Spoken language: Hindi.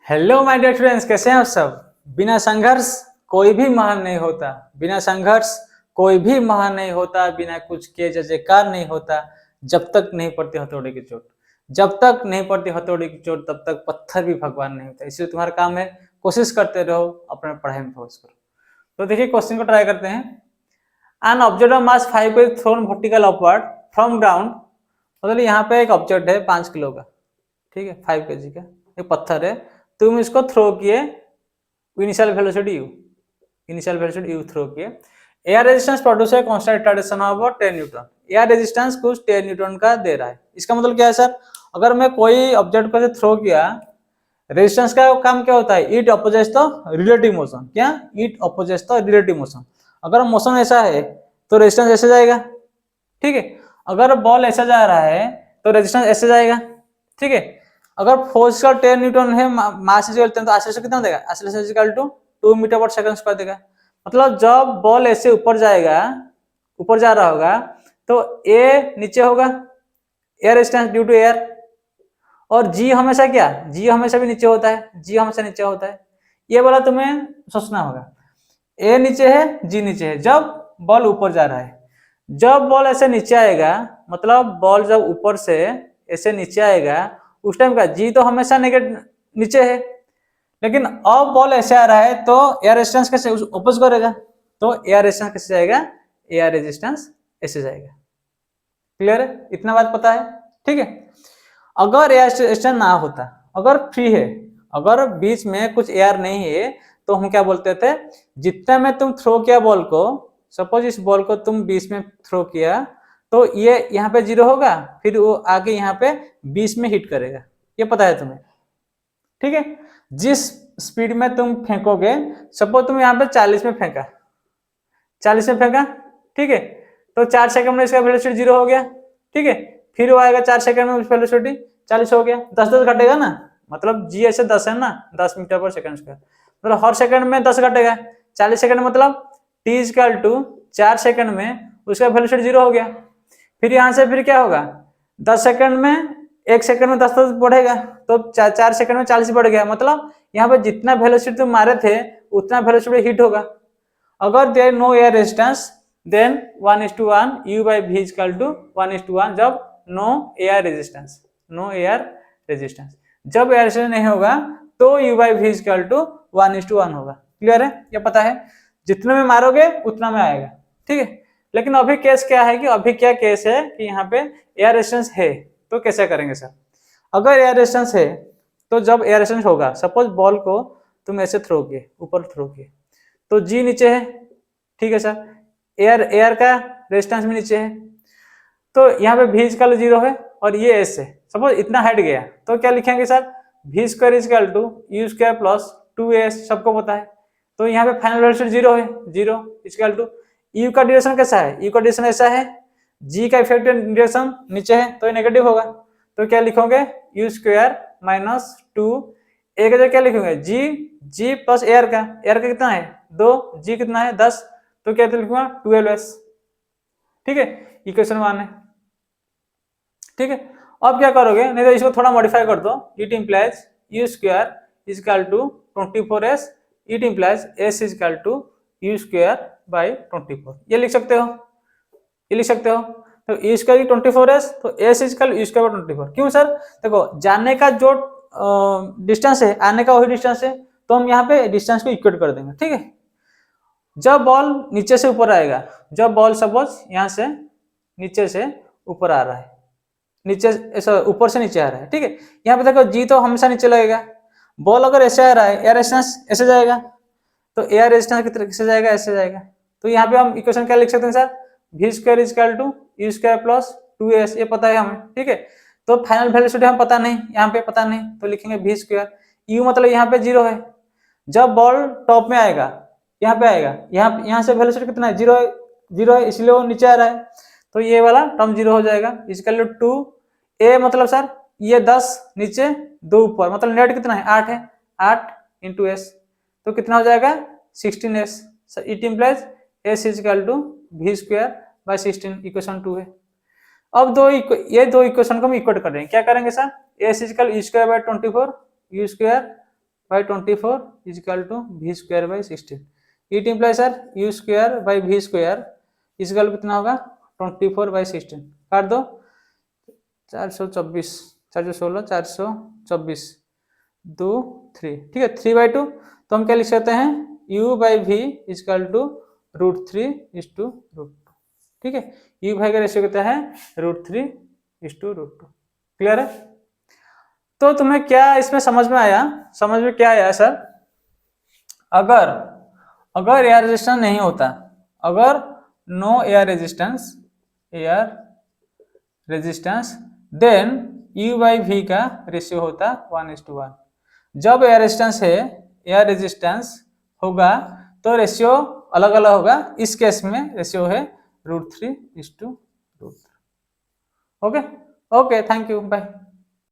हेलो माय डियर स्टूडेंट्स, कैसे हैं आप सब। बिना संघर्ष कोई भी महान नहीं होता। बिना संघर्ष कोई भी महान नहीं होता। बिना कुछ किए जय जयकार नहीं होता। जब तक नहीं पड़ती हथौड़े की चोट, जब तक नहीं पड़ती हथौड़े की चोट तब तक पत्थर भी भगवान नहीं होता। इसलिए तुम्हारा काम है कोशिश करते रहो, अपने पढ़ाई में फोकस करो। तो देखिए क्वेश्चन को ट्राई करते हैं। An object of mass 5 is throne vertical upward from ground. मतलब यहाँ पे एक ऑब्जेक्ट है 5 किलो का, ठीक है, 5 kg का एक पत्थर है। तुम इसको थ्रो किए, initial velocity u, initial velocity u throw किए। एयर रेजिस्टेंस प्रोड्यूस है constant retardation of 10 newton. Air resistance कुछ 10 न्यूटन का दे रहा है। इसका मतलब क्या है सर, अगर मैं कोई ऑब्जेक्ट को थ्रो किया, रेजिस्टेंस का काम क्या होता है, it opposes the relative motion. क्या, it opposes the relative motion. अगर मोशन ऐसा है तो रेजिस्टेंस ऐसे जाएगा, ठीक है। अगर बॉल ऐसा जा रहा है तो रेजिस्टेंस ऐसे जाएगा, ठीक है। अगर फोर्स का 10 न्यूटन है, मास इक्वल तो एक्सेलरेशन कितना देगा, एक्सेलरेशन इक्वल टू 2 मीटर पर सेकंड स्क्वायर देगा। मतलब जब बॉल ऐसे ऊपर जाएगा, ऊपर जा रहा होगा तो ए नीचे होगा, air resistance due to air. और जी हमेशा क्या, जी हमेशा भी नीचे होता है, जी हमेशा नीचे होता है। ये वाला तुम्हें सोचना होगा। ए नीचे है, जी नीचे है जब बॉल ऊपर जा रहा है। जब बॉल ऐसे नीचे आएगा, मतलब बॉल जब ऊपर से ऐसे नीचे आएगा, उस टाइम का जी तो हमेशा नेगेटिव नीचे है। लेकिन अब बॉल ऐसे आ रहा है तो एयर रेजिस्टेंस कैसे ओपोज करेगा, तो एयर रेजिस्टेंस कैसे जाएगा, एयर रेजिस्टेंस ऐसे जाएगा। क्लियर है, इतना बात पता है, ठीक है। अगर एयर रेजिस्टेंस ना होता, अगर फ्री है, अगर बीच में कुछ एयर नहीं है, तो हम क्या बोलते थे, जितना में तुम थ्रो किया बॉल को, सपोज इस बॉल को तुम बीच में थ्रो किया तो ये यहाँ पे 0 होगा, फिर वो आगे यहाँ पे 20 में हिट करेगा, ये पता है तुम्हें, ठीक है। जिस स्पीड में तुम फेंकोगे, सपोज तुम यहाँ पे 40 में फेंका, 40 में फेंका, ठीक है, तो 4 सेकंड में इसका वेलोसिटी 0 हो गया, ठीक है। फिर वो आएगा 4 सेकंड में वेलोसिटी 40 हो गया, 10-10 घटेगा ना, मतलब जी ऐसे 10 है ना, 10 मीटर पर सेकंड स्क्वायर, मतलब हर सेकंड में 10 घटेगा। 40 सेकंड मतलब टी इक्वल टू 4 सेकंड में उसका वेलोसिटी 0 हो गया। फिर यहाँ से फिर क्या होगा, 10 सेकंड में, 1 सेकंड में 10 बढ़ेगा, तो 4 सेकंड में 40 बढ़ गया। मतलब यहाँ पे जितना वेलोसिटी तुम मारे थे उतना वेलोसिटी हिट होगा। अगर there no air resistance then 1:1 u by v is equal to 1:1। जब no air resistance, no air resistance, जब एयर रेजिस्टेंस नहीं होगा तो u by v is equal to 1:1 होगा। क्लियर है, ये पता है, जितने में मारोगे उतना में आएगा, ठीक है। लेकिन अभी केस क्या है कि अभी क्या केस है कि यहाँ पे एयर रेजिस्टेंस है, तो कैसे करेंगे सर। अगर एयर रेजिस्टेंस है तो जब एयर रेजिस्टेंस होगा, सपोज बॉल को तुम ऐसे थ्रो किए, ऊपर थ्रो किए, तो जी नीचे है, ठीक है सर, एयर का रेजिस्टेंस भी नीचे है, तो यहाँ पे v इक्वल 0 है और ये s है। सपोज इतना हट गया तो क्या लिखेंगे sir, v square equal to u square plus 2s, सबको पता है। तो यहाँ पे फाइनल वेलोसिटी 0 है, 0 इक्वल टू u का डायरेक्शन कैसा है, u का डायरेक्शन ऐसा है, g का इफेक्टिव डायरेक्शन नीचे है तो ये नेगेटिव होगा। तो क्या लिखोगे, u स्क्वायर माइनस 2, a का जगह क्या लिखोगे, g प्लस एयर का कितना है 2, g कितना है 10, तो क्या लिखूंगा 12s, ठीक है। इक्वेशन 1 है, ठीक है। अब क्या करोगे, नहीं तो इसको थोड़ा मॉडिफाई कर दो, it implies u square is equal to 24s, it implies s is equal to u square by 24, ये लिख सकते हो, ये लिख सकते हो। तो u स्क्वायर 24s, तो s is equal u square by 24। क्यों सर, देखो जाने का जो डिस्टेंस है, आने का वही डिस्टेंस है, तो हम यहाँ पे डिस्टेंस को इक्वेट कर देंगे, ठीक है। जब बॉल नीचे से ऊपर आएगा, जब बॉल सपोज यहाँ से नीचे से ऊपर आ रहा है, नीचे ऐसा ऊपर से नीचे आ रहा है, ठीक है। यहाँ पे देखो जी तो हमेशा नीचे लगेगा, बॉल अगर ऐसे आ रहा है एयर रेजिस्टेंस ऐसे जाएगा, तो एयर रेजिस्टेंस की तरह कैसे जाएगा, ऐसे जाएगा। तो यहाँ पे हम इक्वेशन क्या लिख सकते हैं sir, v square is equal to u square plus 2s, ये पता है हमें, ठीक है। तो फाइनल वेलोसिटी हम पता नहीं, यहाँ पे पता नहीं, तो लिखेंगे v स्क्वायर, u मतलब यहाँ पे 0 है, जब बॉल टॉप में आएगा, यहाँ पे आएगा, यहाँ से वेलोसिटी कितना है 0 है, 0 है, इसलिए वो नीचे आ रहा है, तो ये वाला टर्म 0 हो जाएगा। इक्वल टू 2a, मतलब सर ये 10 नीचे 2 ऊपर, मतलब नेट कितना है 8 है, 8 इंटू s, तो कितना हो जाएगा 16s। It implies s is equal to v square by 16, equation 2 है। अब ये दो इक्वेशन को हम इक्वेट कर रहे हैं, क्या करेंगे sir, s is equal u square by 24, u square by 24 is equal to v square by 16। It imply sir u square by v square is equal कितना होगा 24 बाई 16। काट दो 424 416 424 2 3 ठीक है 3/2। तो हम क्या लिख सकते हैं u by v is equal to √3 is to √2। ठीक है u भाई का रेशियो कितना है √3 इज टू √2। क्लियर है। तो तुम्हें क्या इसमें समझ में आया, समझ में क्या आया सर, अगर एयर रेजिस्टेंस नहीं होता, अगर no air resistance then u by v का रेशियो होता 1:1। जब एयर रेजिस्टेंस होगा तो रेशियो अलग अलग होगा, इस केस में रेशियो है √3 is to √3। Okay thank you bye.